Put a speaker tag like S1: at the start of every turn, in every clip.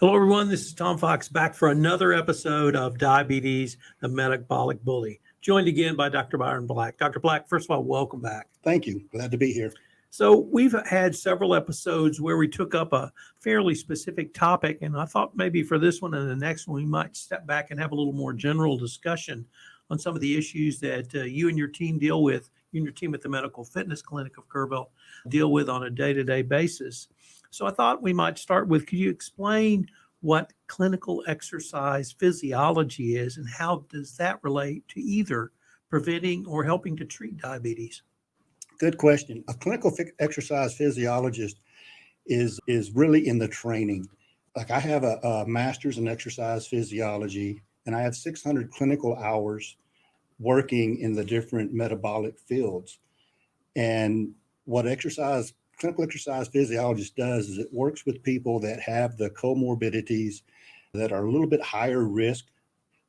S1: Hello, everyone. This is Tom Fox back for another episode of Diabetes, the Metabolic Bully, joined again by Dr. Byron Black. Dr. Black, first of all, welcome back.
S2: Thank you. Glad to be here.
S1: So we've had several episodes where we took up a fairly specific topic, and I thought maybe for this one and the next one, we might step back and have a little more general discussion on some of the issues that you and your team deal with, you and your team at the Medical Fitness Clinic of Kerrville deal with on a day-to-day basis. So I thought we might start with, could you explain what clinical exercise physiology is and how does that relate to either preventing or helping to treat diabetes?
S2: Good question. A clinical exercise physiologist is really in the training. Like I have a master's in exercise physiology, and I have 600 clinical hours working in the different metabolic fields. And what clinical exercise physiologist does is it works with people that have the comorbidities that are a little bit higher risk,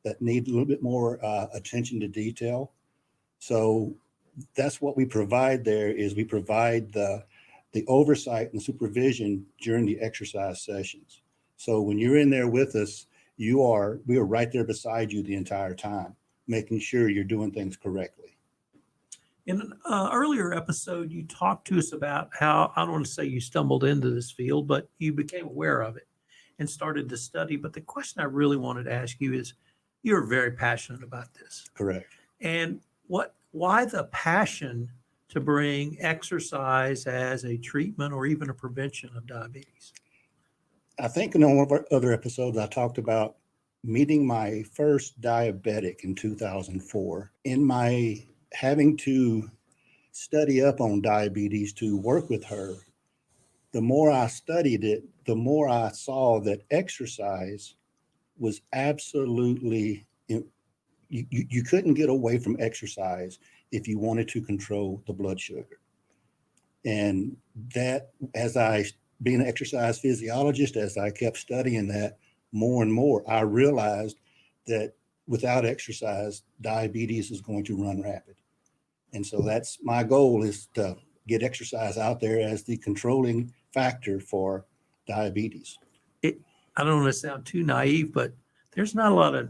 S2: that need a little bit more attention to detail. So that's what we provide there is we provide the oversight and supervision during the exercise sessions. So when you're in there with us, we are right there beside you the entire time, making sure you're doing things correctly.
S1: In an earlier episode, you talked to us about how, I don't want to say you stumbled into this field, but you became aware of it and started to study. But the question I really wanted to ask you is, you're very passionate about this.
S2: Correct.
S1: And why the passion to bring exercise as a treatment or even a prevention of diabetes?
S2: I think in one of our other episodes, I talked about meeting my first diabetic in 2004. In my having to study up on diabetes to work with her, the more I studied it, the more I saw that exercise was absolutely, you couldn't get away from exercise if you wanted to control the blood sugar. And that, being an exercise physiologist, as I kept studying that more and more, I realized that without exercise, diabetes is going to run rapid. And so that's my goal, is to get exercise out there as the controlling factor for diabetes.
S1: I don't want to sound too naive, but there's not a lot of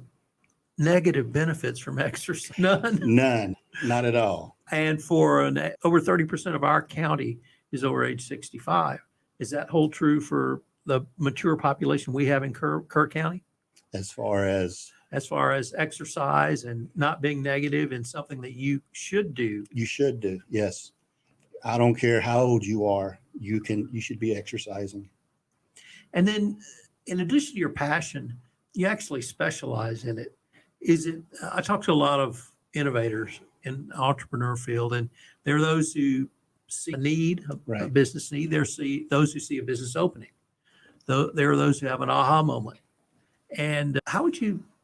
S1: negative benefits from exercise.
S2: None, not at all.
S1: And for over 30% of our county is over age 65. Is that hold true for the mature population we have in Kerr County?
S2: As far as
S1: exercise and not being negative and something that you should do.
S2: You should do, yes. I don't care how old you are, you should be exercising.
S1: And then in addition to your passion, you actually specialize in it. I talk to a lot of innovators in the entrepreneur field, and there are those who see a need, a business need. There are those who see a business opening. There are those who have an aha moment. And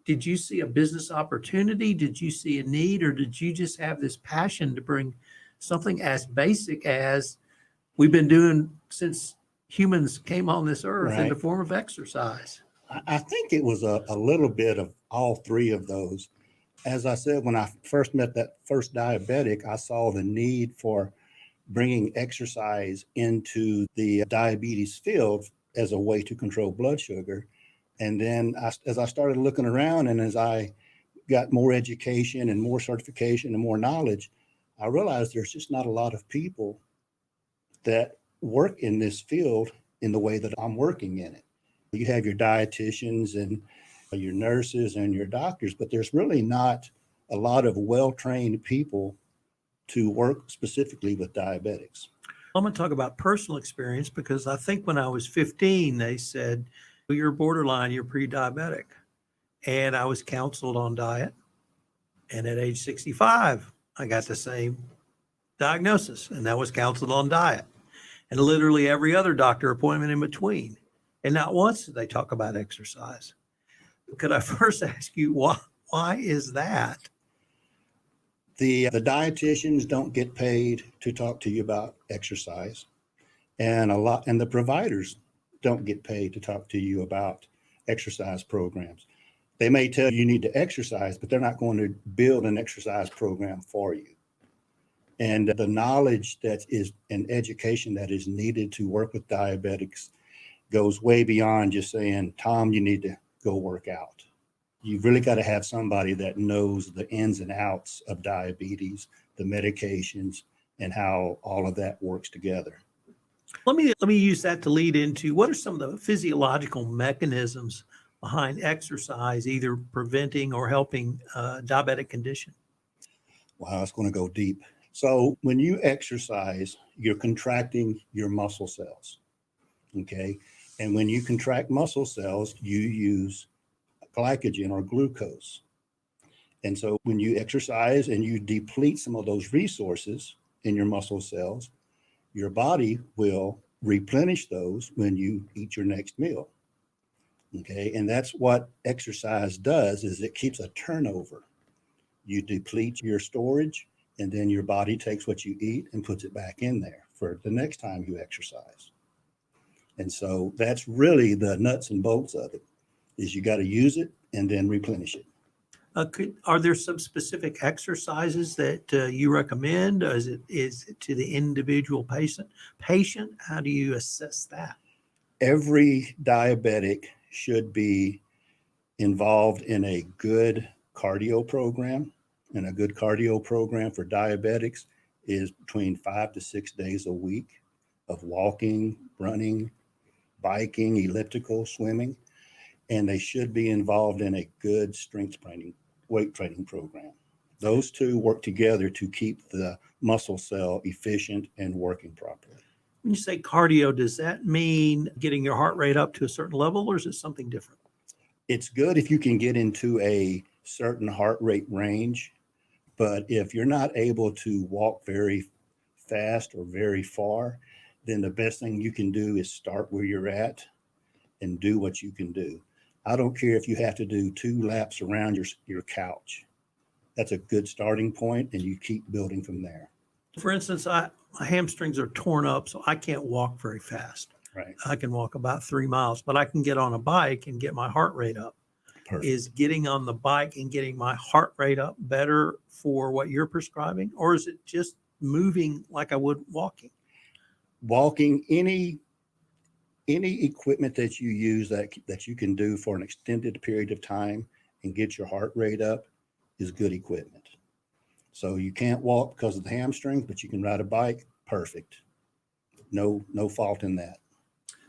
S1: did you see a business opportunity? Did you see a need, or did you just have this passion to bring something as basic as we've been doing since humans came on this earth in the form of exercise?
S2: I think it was a little bit of all three of those. As I said, when I first met that first diabetic, I saw the need for bringing exercise into the diabetes field as a way to control blood sugar. And then as I started looking around, and as I got more education and more certification and more knowledge, I realized there's just not a lot of people that work in this field in the way that I'm working in it. You have your dietitians and your nurses and your doctors, but there's really not a lot of well-trained people to work specifically with diabetics.
S1: I'm going to talk about personal experience, because I think when I was 15, they said, you're borderline, you're pre-diabetic. And I was counseled on diet. And at age 65, I got the same diagnosis, and that was counseled on diet. And literally every other doctor appointment in between. And not once did they talk about exercise. Could I first ask you, why is that?
S2: The dietitians don't get paid to talk to you about exercise, and the providers don't get paid to talk to you about exercise programs. They may tell you need to exercise, but they're not going to build an exercise program for you. And the knowledge that is and education that is needed to work with diabetics goes way beyond just saying, Tom, you need to go work out. You've really got to have somebody that knows the ins and outs of diabetes, the medications, and how all of that works together.
S1: Let me use that to lead into what are some of the physiological mechanisms behind exercise, either preventing or helping diabetic condition?
S2: Wow, it's going to go deep. So when you exercise, you're contracting your muscle cells. Okay. And when you contract muscle cells, you use glycogen or glucose. And so when you exercise and you deplete some of those resources in your muscle cells, your body will replenish those when you eat your next meal. Okay. And that's what exercise does, is it keeps a turnover. You deplete your storage, and then your body takes what you eat and puts it back in there for the next time you exercise. And so that's really the nuts and bolts of it, is you got to use it and then replenish it.
S1: Are there some specific exercises that you recommend? Is it to the individual patient? How do you assess that?
S2: Every diabetic should be involved in a good cardio program. And a good cardio program for diabetics is between 5 to 6 days a week of walking, running, biking, elliptical, swimming. And they should be involved in a good strength training, weight training program. Those two work together to keep the muscle cell efficient and working properly.
S1: When you say cardio, does that mean getting your heart rate up to a certain level, or is it something different?
S2: It's good if you can get into a certain heart rate range, but if you're not able to walk very fast or very far, then the best thing you can do is start where you're at and do what you can do. I don't care if you have to do 2 laps around your couch. That's a good starting point, and you keep building from there.
S1: For instance, my hamstrings are torn up, so I can't walk very fast.
S2: Right.
S1: I can walk about 3 miles, but I can get on a bike and get my heart rate up.
S2: Perfect.
S1: Is getting on the bike and getting my heart rate up better for what you're prescribing, or is it just moving like I would walking?
S2: Walking, any equipment that you use that you can do for an extended period of time and get your heart rate up is good equipment. So you can't walk because of the hamstrings, but you can ride a bike. Perfect. No fault in that.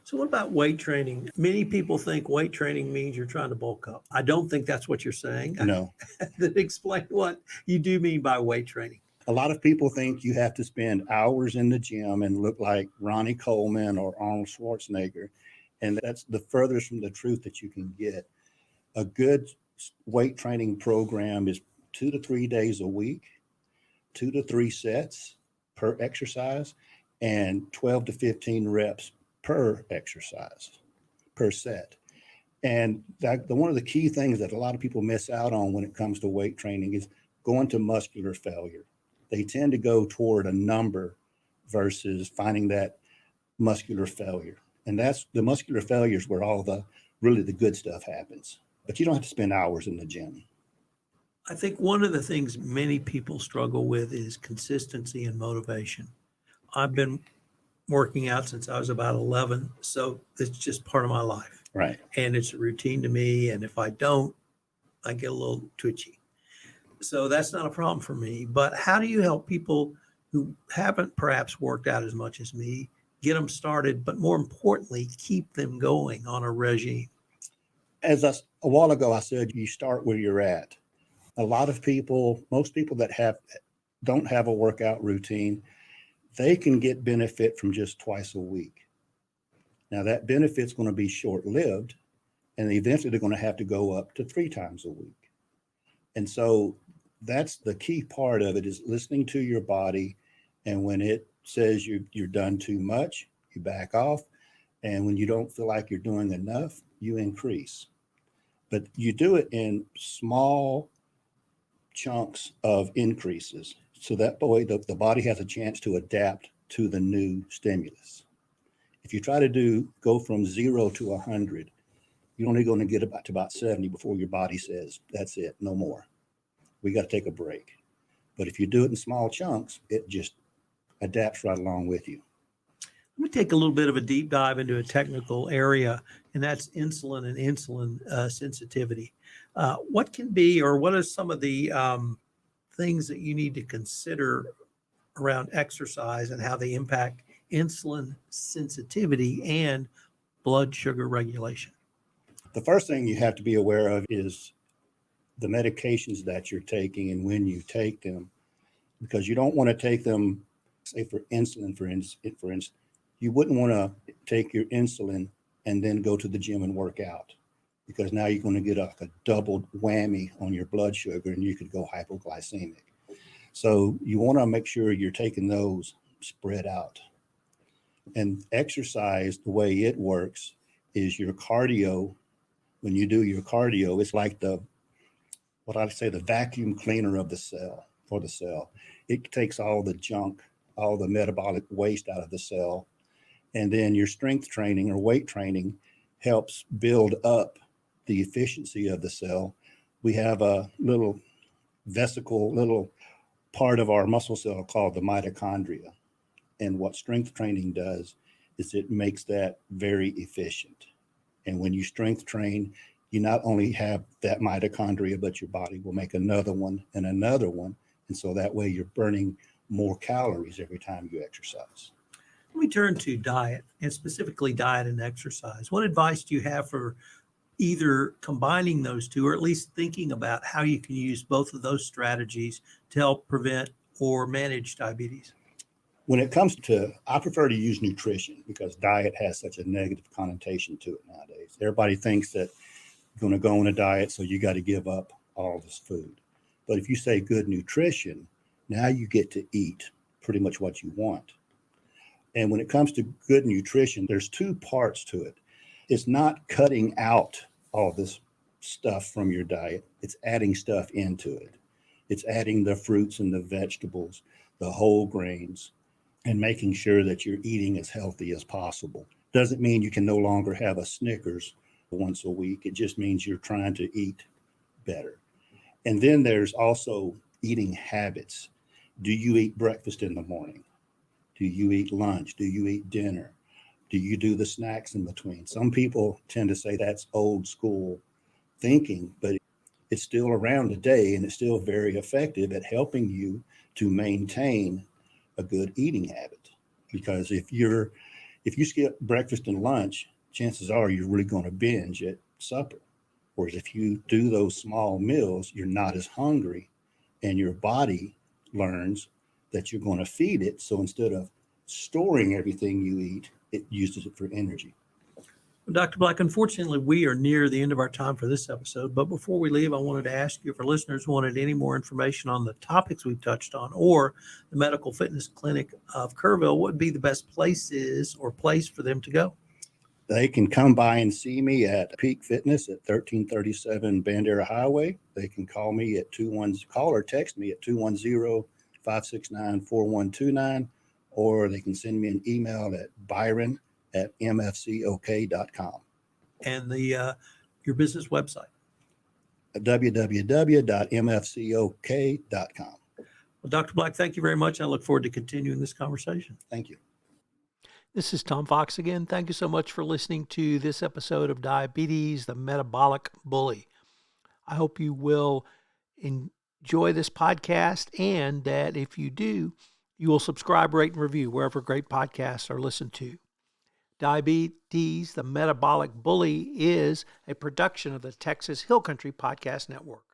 S1: So what about weight training? Many people think weight training means you're trying to bulk up. I don't think that's what you're saying.
S2: No.
S1: Then explain what you do mean by weight training.
S2: A lot of people think you have to spend hours in the gym and look like Ronnie Coleman or Arnold Schwarzenegger. And that's the furthest from the truth that you can get. A good weight training program is 2 to 3 days a week, 2 to 3 sets per exercise, and 12 to 15 reps per exercise, per set. And one of the key things that a lot of people miss out on when it comes to weight training is going to muscular failure. They tend to go toward a number versus finding that muscular failure. And that's the muscular failure is where all the good stuff happens. But you don't have to spend hours in the gym.
S1: I think one of the things many people struggle with is consistency and motivation. I've been working out since I was about 11, so it's just part of my life.
S2: Right.
S1: And it's a routine to me, and if I don't, I get a little twitchy. So that's not a problem for me. But how do you help people who haven't perhaps worked out as much as me, get them started, but more importantly, keep them going on a regime?
S2: As a while ago, I said you start where you're at. A lot of people, most people that don't have a workout routine, they can get benefit from just twice a week. Now that benefit's going to be short-lived, and eventually they're going to have to go up to 3 times a week. And so that's the key part of it, is listening to your body. And when it says you're done too much, you back off. And when you don't feel like you're doing enough, you increase. But you do it in small chunks of increases. So that way the body has a chance to adapt to the new stimulus. If you try to go from 0 to 100, you're only going to get about 70 before your body says, that's it, no more. We got to take a break. But if you do it in small chunks, it just adapts right along with you.
S1: Let me take a little bit of a deep dive into a technical area, and that's insulin and insulin sensitivity. What can be, or what are some of the things that you need to consider around exercise and how they impact insulin sensitivity and blood sugar regulation?
S2: The first thing you have to be aware of is the medications that you're taking and when you take them, because you don't want to take them, say for insulin, for instance, you wouldn't want to take your insulin and then go to the gym and work out, because now you're going to get a double whammy on your blood sugar and you could go hypoglycemic. So you want to make sure you're taking those spread out. And exercise, the way it works is your cardio. When you do your cardio, it's like the vacuum cleaner of the cell, for the cell. It takes all the junk, all the metabolic waste out of the cell. And then your strength training or weight training helps build up the efficiency of the cell. We have a little vesicle, little part of our muscle cell called the mitochondria. And what strength training does is it makes that very efficient. And when you strength train, you not only have that mitochondria, but your body will make another one and another one. And so that way you're burning more calories every time you exercise.
S1: Let me turn to diet, and specifically diet and exercise. What advice do you have for either combining those two, or at least thinking about how you can use both of those strategies to help prevent or manage diabetes?
S2: When it comes to, I prefer to use nutrition, because diet has such a negative connotation to it nowadays. Everybody thinks that you're going to go on a diet, so you got to give up all this food. But if you say good nutrition, now you get to eat pretty much what you want. And when it comes to good nutrition, there's two parts to it. It's not cutting out all this stuff from your diet. It's adding stuff into it. It's adding the fruits and the vegetables, the whole grains, and making sure that you're eating as healthy as possible. Doesn't mean you can no longer have a Snickers once a week. It just means you're trying to eat better. And then there's also eating habits. Do you eat breakfast in the morning? Do you eat lunch? Do you eat dinner? Do you do the snacks in between? Some people tend to say that's old school thinking, but it's still around today, and it's still very effective at helping you to maintain a good eating habit. Because if you skip breakfast and lunch, chances are you're really going to binge at supper. Whereas if you do those small meals, you're not as hungry, and your body learns that you're going to feed it. So instead of storing everything you eat, it uses it for energy.
S1: Well, Dr. Black, unfortunately, we are near the end of our time for this episode. But before we leave, I wanted to ask you, if our listeners wanted any more information on the topics we've touched on, or the Medical Fitness Clinic of Kerrville, what would be the best place for them to go?
S2: They can come by and see me at Peak Fitness at 1337 Bandera Highway. They can call or text me at 210-569-4129, or they can send me an email at byron@mfcok.com.
S1: And your business website?
S2: www.mfcok.com.
S1: Well, Dr. Black, thank you very much. I look forward to continuing this conversation.
S2: Thank you.
S1: This is Tom Fox again. Thank you so much for listening to this episode of Diabetes, the Metabolic Bully. I hope you will enjoy this podcast, and that if you do, you will subscribe, rate, and review wherever great podcasts are listened to. Diabetes, the Metabolic Bully is a production of the Texas Hill Country Podcast Network.